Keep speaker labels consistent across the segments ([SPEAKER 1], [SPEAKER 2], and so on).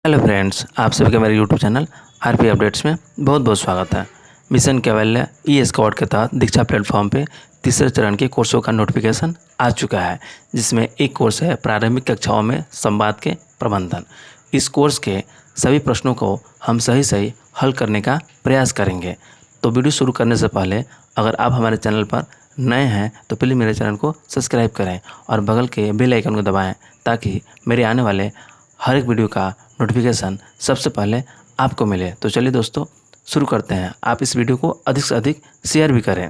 [SPEAKER 1] Hello friends, आप सभी का मेरे यूट्यूब चैनल आरपी अपडेट्स में बहुत बहुत स्वागत है। मिशन कैवल्य ई स्कॉट के तहत दीक्षा प्लेटफॉर्म पे तीसरे चरण के कोर्सों का नोटिफिकेशन आ चुका है, जिसमें एक कोर्स है प्रारंभिक कक्षाओं में संवाद के प्रबंधन। इस कोर्स के सभी प्रश्नों को हम सही सही हल करने का प्रयास करेंगे। तो वीडियो शुरू करने से पहले अगर आप हमारे चैनल पर नए हैं तो प्लीज़ मेरे चैनल को सब्सक्राइब करें और बगल के बेल आइकन को दबाएं, ताकि मेरे आने वाले हर एक वीडियो का नोटिफिकेशन सबसे पहले आपको मिले। तो चलिए दोस्तों, शुरू करते हैं। आप इस वीडियो को अधिक से अधिक शेयर भी करें।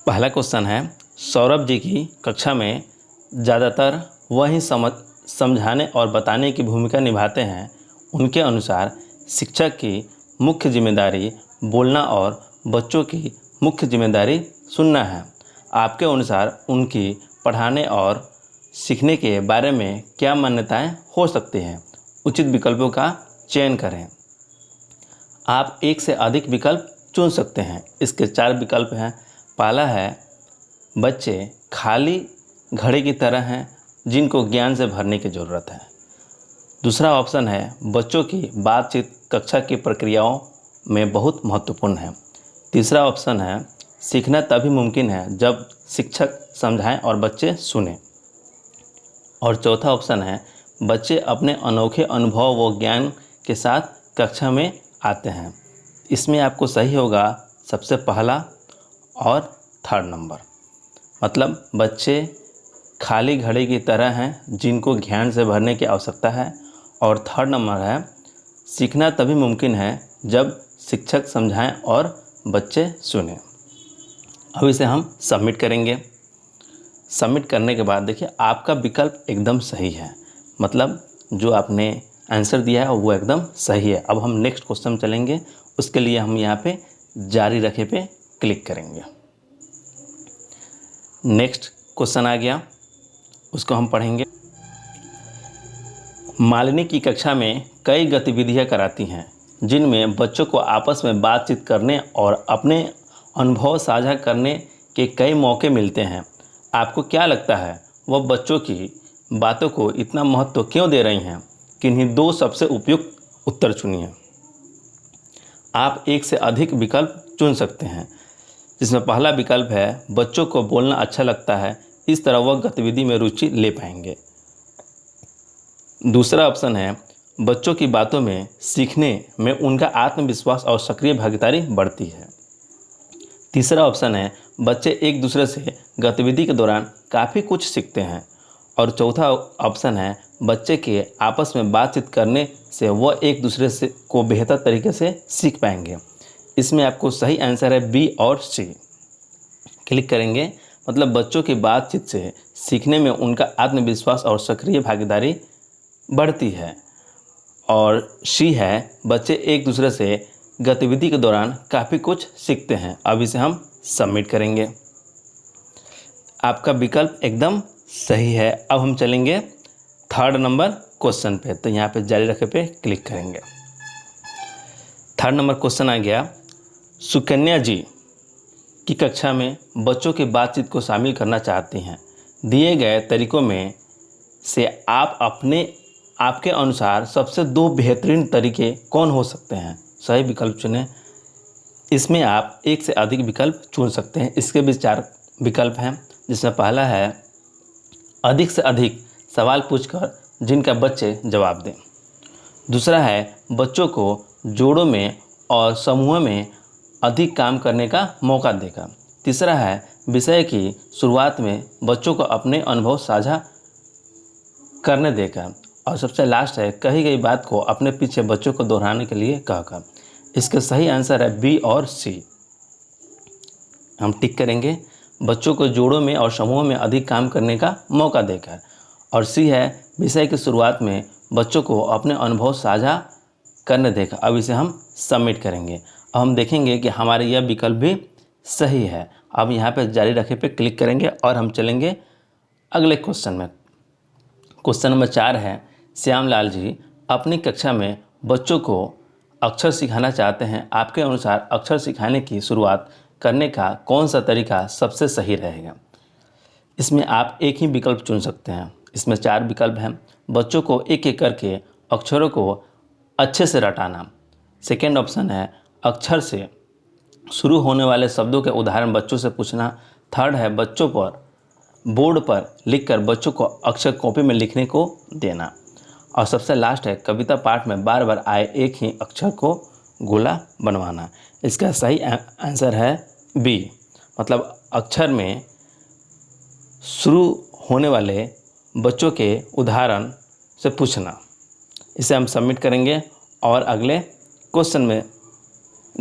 [SPEAKER 1] पहला क्वेश्चन है, सौरभ जी की कक्षा में ज़्यादातर वही समझाने और बताने की भूमिका निभाते हैं। उनके अनुसार शिक्षक की मुख्य जिम्मेदारी बोलना और बच्चों की मुख्य जिम्मेदारी सुनना है। आपके अनुसार उनकी पढ़ाने और सीखने के बारे में क्या मान्यताएं हो सकती हैं? उचित विकल्पों का चयन करें। आप एक से अधिक विकल्प चुन सकते हैं। इसके 4 विकल्प हैं। पहला है, बच्चे खाली घड़े की तरह हैं जिनको ज्ञान से भरने की ज़रूरत है। दूसरा ऑप्शन है, बच्चों की बातचीत कक्षा की प्रक्रियाओं में बहुत महत्वपूर्ण है। तीसरा ऑप्शन है, सीखना तभी मुमकिन है जब शिक्षक समझाएं और बच्चे सुनें। और चौथा ऑप्शन है, बच्चे अपने अनोखे अनुभव व ज्ञान के साथ कक्षा में आते हैं। इसमें आपको सही होगा सबसे पहला और थर्ड नंबर। मतलब बच्चे खाली घड़े की तरह हैं जिनको ज्ञान से भरने की आवश्यकता है। और थर्ड नंबर है, सीखना तभी मुमकिन है जब शिक्षक समझाएं और बच्चे सुने। अब इसे हम सबमिट करेंगे। सबमिट करने के बाद देखिए, आपका विकल्प एकदम सही है। मतलब जो आपने आंसर दिया है वो एकदम सही है। अब हम नेक्स्ट क्वेश्चन चलेंगे। उसके लिए हम यहाँ पे जारी रखे पे क्लिक करेंगे। नेक्स्ट क्वेश्चन आ गया, उसको हम पढ़ेंगे। मालिनी की कक्षा में कई गतिविधियाँ कराती हैं जिनमें बच्चों को आपस में बातचीत करने और अपने अनुभव साझा करने के कई मौके मिलते हैं। आपको क्या लगता है, वह बच्चों की बातों को इतना महत्व क्यों दे रही हैं? किन्हीं 2 सबसे उपयुक्त उत्तर चुनिए। आप एक से अधिक विकल्प चुन सकते हैं, जिसमें पहला विकल्प है, बच्चों को बोलना अच्छा लगता है, इस तरह वह गतिविधि में रुचि ले पाएंगे। दूसरा ऑप्शन है, बच्चों की बातों में सीखने में उनका आत्मविश्वास और सक्रिय भागीदारी बढ़ती है। तीसरा ऑप्शन है, बच्चे एक दूसरे से गतिविधि के दौरान काफ़ी कुछ सीखते हैं। और चौथा ऑप्शन है, बच्चे के आपस में बातचीत करने से वह एक दूसरे से को बेहतर तरीके से सीख पाएंगे। इसमें आपको सही आंसर है बी और सी। क्लिक करेंगे। मतलब बच्चों की बातचीत से सीखने में उनका आत्मविश्वास और सक्रिय भागीदारी बढ़ती है। और सी है, बच्चे एक दूसरे से गतिविधि के दौरान काफ़ी कुछ सीखते हैं। अब इसे हम सबमिट करेंगे। आपका विकल्प एकदम सही है। अब हम चलेंगे थर्ड नंबर क्वेश्चन पे। तो यहाँ पे जारी रखे पे क्लिक करेंगे। थर्ड नंबर क्वेश्चन आ गया, सुकन्या जी की कक्षा में बच्चों की बातचीत को शामिल करना चाहती हैं। दिए गए तरीकों में से आपके अनुसार सबसे 2 बेहतरीन तरीके कौन हो सकते हैं? सही विकल्प चुनें। इसमें आप एक से अधिक विकल्प चुन सकते हैं। इसके भी 4 विकल्प हैं, जिसमें पहला है, अधिक से अधिक सवाल पूछकर जिनका बच्चे जवाब दें। दूसरा है, बच्चों को जोड़ों में और समूह में अधिक काम करने का मौका देगा। तीसरा है, विषय की शुरुआत में बच्चों को अपने अनुभव साझा करने देगा। और सबसे लास्ट है, कही गई बात को अपने पीछे बच्चों को दोहराने के लिए कहकर। इसके सही आंसर है बी और सी। हम टिक करेंगे। बच्चों को जोड़ों में और समूहों में अधिक काम करने का मौका देकर। और सी है, विषय की शुरुआत में बच्चों को अपने अनुभव साझा करने देगा। अब इसे हम सबमिट करेंगे। अब हम देखेंगे कि हमारे यह विकल्प भी सही है। अब यहाँ पे जारी रखे पे क्लिक करेंगे और हम चलेंगे अगले क्वेश्चन में। क्वेश्चन नंबर 4 है, श्यामलाल जी अपनी कक्षा में बच्चों को अक्षर सिखाना चाहते हैं। आपके अनुसार अक्षर सिखाने की शुरुआत करने का कौन सा तरीका सबसे सही रहेगा। इसमें आप एक ही विकल्प चुन सकते हैं। इसमें 4 विकल्प हैं। बच्चों को एक एक करके अक्षरों को अच्छे से रटाना। सेकेंड ऑप्शन है अक्षर से शुरू होने वाले शब्दों के उदाहरण बच्चों से पूछना। थर्ड है बच्चों पर बोर्ड पर लिखकर बच्चों को अक्षर कॉपी में लिखने को देना। और सबसे लास्ट है कविता पाठ में बार बार आए एक ही अक्षर को गोला बनवाना। इसका सही आंसर है बी, मतलब अक्षर में शुरू होने वाले बच्चों के उदाहरण से पूछना। इसे हम सबमिट करेंगे और अगले क्वेश्चन में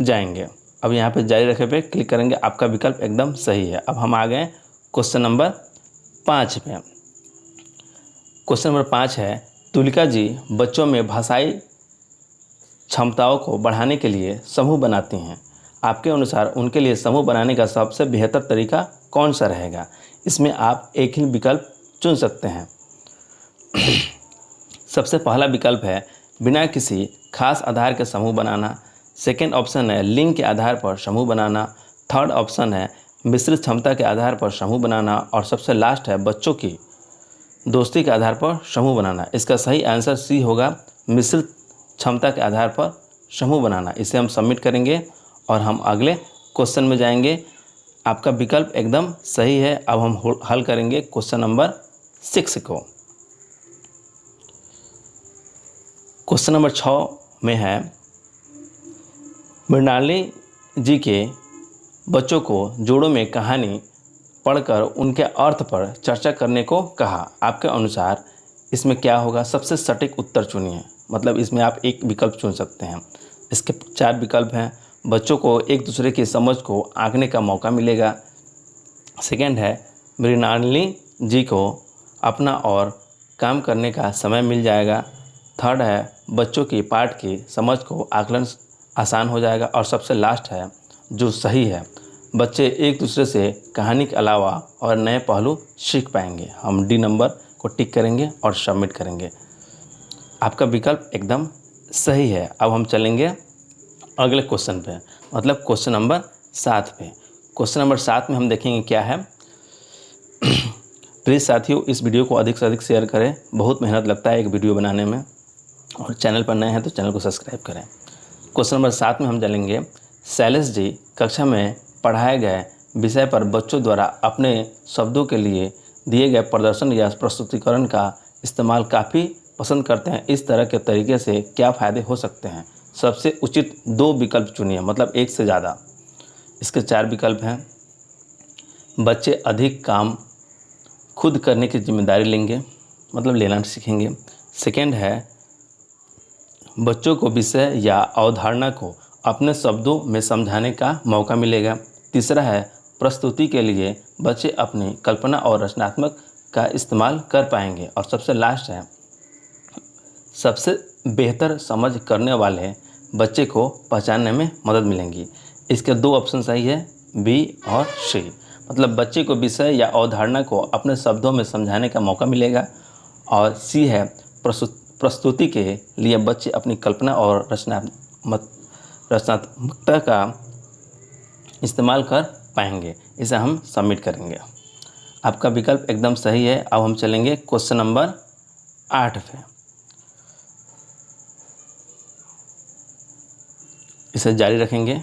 [SPEAKER 1] जाएंगे। अब यहाँ पे जारी रखे पे क्लिक करेंगे। आपका विकल्प एकदम सही है। अब हम आ गए क्वेश्चन नंबर 5 पे। क्वेश्चन नंबर 5 है तुलिका जी बच्चों में भाषाई क्षमताओं को बढ़ाने के लिए समूह बनाती हैं। आपके अनुसार उनके लिए समूह बनाने का सबसे बेहतर तरीका कौन सा रहेगा। इसमें आप एक ही विकल्प चुन सकते हैं। सबसे पहला विकल्प है बिना किसी खास आधार के समूह बनाना। सेकेंड ऑप्शन है लिंग के आधार पर समूह बनाना। थर्ड ऑप्शन है मिश्रित क्षमता के आधार पर समूह बनाना। और सबसे लास्ट है बच्चों की दोस्ती के आधार पर समूह बनाना। इसका सही आंसर सी होगा, मिश्रित क्षमता के आधार पर समूह बनाना। इसे हम सबमिट करेंगे और हम अगले क्वेश्चन में जाएंगे। आपका विकल्प एकदम सही है। अब हम हल करेंगे क्वेश्चन नंबर 6 को। क्वेश्चन नंबर 6 में है मृणालिनी जी के बच्चों को जोड़ों में कहानी पढ़कर उनके अर्थ पर चर्चा करने को कहा। आपके अनुसार इसमें क्या होगा, सबसे सटीक उत्तर चुनिए। मतलब इसमें आप एक विकल्प चुन सकते हैं। इसके 4 विकल्प हैं। बच्चों को एक दूसरे की समझ को आंकने का मौका मिलेगा। सेकेंड है मृणालिनी जी को अपना और काम करने का समय मिल जाएगा। थर्ड है बच्चों की पाठ की समझ को आकलन आसान हो जाएगा। और सबसे लास्ट है जो सही है, बच्चे एक दूसरे से कहानी के अलावा और नए पहलू सीख पाएंगे। हम डी नंबर को टिक करेंगे और सबमिट करेंगे। आपका विकल्प एकदम सही है। अब हम चलेंगे अगले क्वेश्चन पे, मतलब क्वेश्चन नंबर 7 पे। क्वेश्चन नंबर 7 में हम देखेंगे क्या है। प्लीज़ साथियों इस वीडियो को अधिक से अधिक शेयर करें। बहुत मेहनत लगता है एक वीडियो बनाने में। और चैनल पर नए हैं तो चैनल को सब्सक्राइब करें। क्वेश्चन नंबर 7 में हम जानेंगे शैलेश जी कक्षा में पढ़ाए गए विषय पर बच्चों द्वारा अपने शब्दों के लिए दिए गए प्रदर्शन या प्रस्तुतिकरण का इस्तेमाल काफ़ी पसंद करते हैं। इस तरह के तरीके से क्या फ़ायदे हो सकते हैं। सबसे उचित 2 विकल्प चुनिए, मतलब एक से ज़्यादा। इसके 4 विकल्प हैं। बच्चे अधिक काम खुद करने की जिम्मेदारी लेंगे, मतलब लेना सीखेंगे। सेकेंड है बच्चों को विषय या अवधारणा को अपने शब्दों में समझाने का मौका मिलेगा। तीसरा है प्रस्तुति के लिए बच्चे अपनी कल्पना और रचनात्मक का इस्तेमाल कर पाएंगे। और सबसे लास्ट है सबसे बेहतर समझ करने वाले बच्चे को पहचानने में मदद मिलेंगी। इसके 2 ऑप्शन सही है, बी और सी। मतलब बच्चे को विषय या अवधारणा को अपने शब्दों में समझाने का मौका मिलेगा। और सी है प्रस्तुति के लिए बच्चे अपनी कल्पना और रचनात्मकता का इस्तेमाल कर पाएंगे। इसे हम सबमिट करेंगे। आपका विकल्प एकदम सही है। अब हम चलेंगे क्वेश्चन नंबर 8 पे। इसे जारी रखेंगे।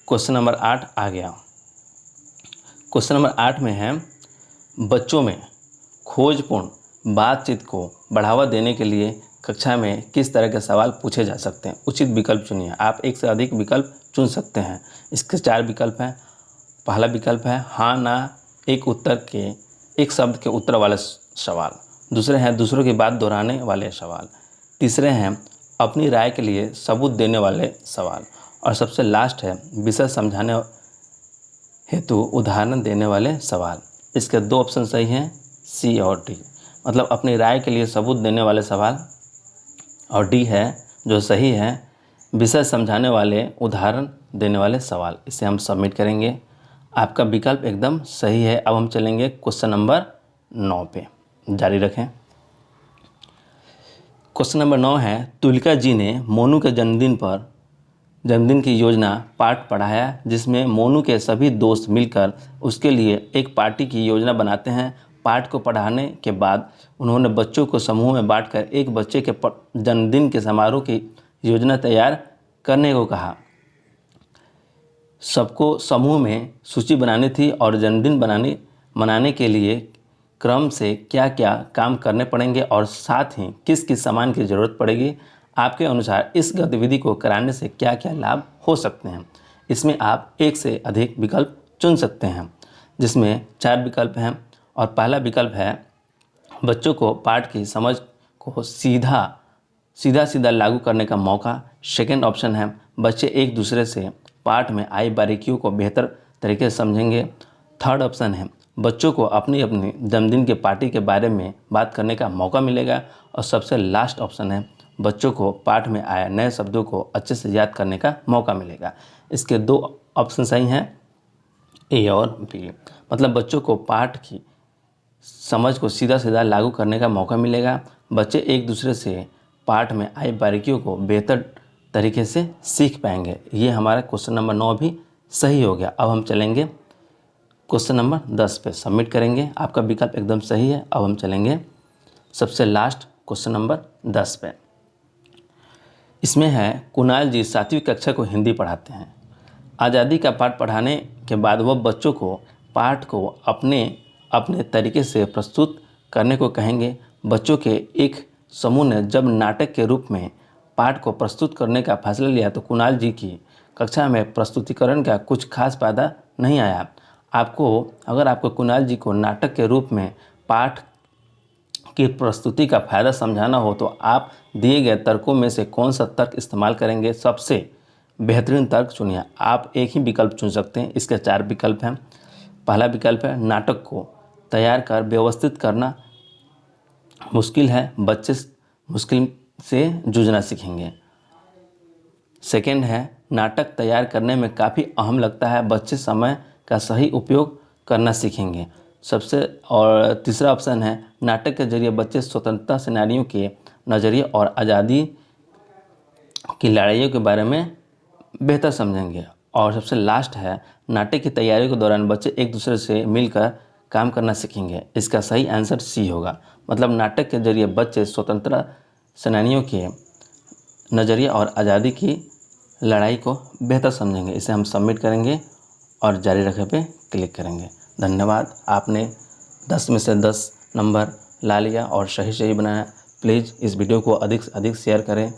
[SPEAKER 1] क्वेश्चन नंबर 8 आ गया। क्वेश्चन नंबर 8 में है बच्चों में खोजपूर्ण बातचीत को बढ़ावा देने के लिए कक्षा में किस तरह के सवाल पूछे जा सकते हैं। उचित विकल्प चुनिए। आप एक से अधिक विकल्प चुन सकते हैं। इसके 4 विकल्प हैं। पहला विकल्प है हाँ ना एक शब्द के उत्तर वाले सवाल। दूसरे हैं दूसरों की बात दोहराने वाले सवाल। तीसरे हैं अपनी राय के लिए सबूत देने वाले सवाल। और सबसे लास्ट है विषय समझाने हेतु उदाहरण देने वाले सवाल। इसके 2 ऑप्शन सही हैं, सी और डी। मतलब अपनी राय के लिए सबूत देने वाले सवाल, और डी है जो सही है विषय समझाने वाले उदाहरण देने वाले सवाल। इसे हम सबमिट करेंगे। आपका विकल्प एकदम सही है। अब हम चलेंगे क्वेश्चन नंबर 9 पे। जारी रखें। क्वेश्चन नंबर 9 है तुलिका जी ने मोनू के जन्मदिन पर जन्मदिन की योजना पाठ पढ़ाया, जिसमें मोनू के सभी दोस्त मिलकर उसके लिए एक पार्टी की योजना बनाते हैं। पाठ को पढ़ाने के बाद उन्होंने बच्चों को समूह में बांटकर एक बच्चे के जन्मदिन के समारोह की योजना तैयार करने को कहा। सबको समूह में सूची बनानी थी और जन्मदिन मनाने के लिए क्रम से क्या क्या काम करने पड़ेंगे और साथ ही किस किस सामान की ज़रूरत पड़ेगी। आपके अनुसार इस गतिविधि को कराने से क्या क्या लाभ हो सकते हैं। इसमें आप एक से अधिक विकल्प चुन सकते हैं, जिसमें 4 विकल्प हैं। और पहला विकल्प है बच्चों को पाठ की समझ को सीधा लागू करने का मौका। सेकेंड ऑप्शन है बच्चे एक दूसरे से पाठ में आई बारीकियों को बेहतर तरीके से समझेंगे। थर्ड ऑप्शन है बच्चों को अपनी अपनी जन्मदिन के पार्टी के बारे में बात करने का मौका मिलेगा। और सबसे लास्ट ऑप्शन है बच्चों को पाठ में आए नए शब्दों को अच्छे से याद करने का मौका मिलेगा। इसके 2 ऑप्शन सही हैं, ए और बी। मतलब बच्चों को पाठ की समझ को सीधा लागू करने का मौका मिलेगा। बच्चे एक दूसरे से पाठ में आई बारीकियों को बेहतर तरीके से सीख पाएंगे। ये हमारा क्वेश्चन नंबर 9 भी सही हो गया। अब हम चलेंगे क्वेश्चन नंबर 10 पे, सबमिट करेंगे। आपका विकल्प एकदम सही है। अब हम चलेंगे सबसे लास्ट क्वेश्चन नंबर 10 पे। इसमें है कुणाल जी 7वीं कक्षा को हिंदी पढ़ाते हैं। आज़ादी का पाठ पढ़ाने के बाद वह बच्चों को पाठ को अपने अपने तरीके से प्रस्तुत करने को कहेंगे। बच्चों के एक समूह ने जब नाटक के रूप में पाठ को प्रस्तुत करने का फैसला लिया तो कुणाल जी की कक्षा में प्रस्तुतिकरण का कुछ खास फायदा नहीं आया। अगर आपको कुणाल जी को नाटक के रूप में पाठ की प्रस्तुति का फ़ायदा समझाना हो तो आप दिए गए तर्कों में से कौन सा तर्क इस्तेमाल करेंगे। सबसे बेहतरीन तर्क चुनिए। आप एक ही विकल्प चुन सकते हैं। इसके 4 विकल्प हैं। पहला विकल्प है नाटक को तैयार कर व्यवस्थित करना मुश्किल है, बच्चे मुश्किल से जूझना सीखेंगे। सेकेंड है नाटक तैयार करने में काफ़ी अहम लगता है, बच्चे समय का सही उपयोग करना सीखेंगे। और तीसरा ऑप्शन है नाटक के जरिए बच्चे स्वतंत्रता सेनानियों के नज़रिए और आज़ादी की लड़ाइयों के बारे में बेहतर समझेंगे। और सबसे लास्ट है नाटक की तैयारी के दौरान बच्चे एक दूसरे से मिलकर काम करना सीखेंगे। इसका सही आंसर सी होगा। मतलब नाटक के जरिए बच्चे स्वतंत्रता सेनानियों के नज़रिए और आज़ादी की लड़ाई को बेहतर समझेंगे। इसे हम सबमिट करेंगे और जारी रखे पे क्लिक करेंगे। धन्यवाद। आपने 10 में से 10 नंबर ला लिया और सही बनाया। प्लीज़ इस वीडियो को अधिक से अधिक शेयर करें।